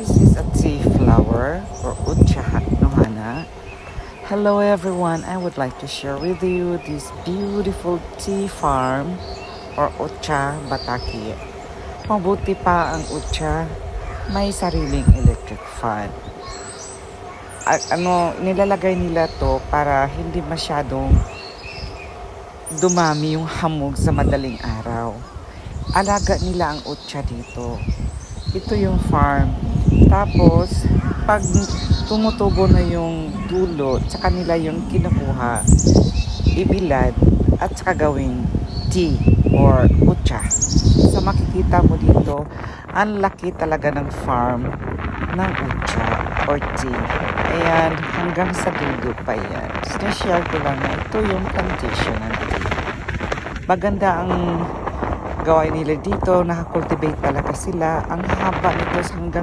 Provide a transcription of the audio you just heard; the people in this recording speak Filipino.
This is a tea flower or Ucha nohana. Hello everyone, I would like to share with you this beautiful tea farm or Ucha Bataki. Mabuti pa ang Ucha, may sariling electric fan. At nilalagay nila to para hindi masyadong dumami yung hamog sa madaling araw. Alaga nila ang Ucha dito. Ito yung farm. Tapos, pag tumutubo na yung dulo, sa kanila yung kinukuha, ibilad, at saka gawing tea or Ucha. So, makikita mo dito, ang laki talaga ng farm ng Ucha or tea. Ayan, hanggang sa dulo pa yan. Sinashare ko lang na ito yung plantation ng tea. Maganda ang gawain nila dito, nakakultivate talaga sila. Ang haba nito hanggang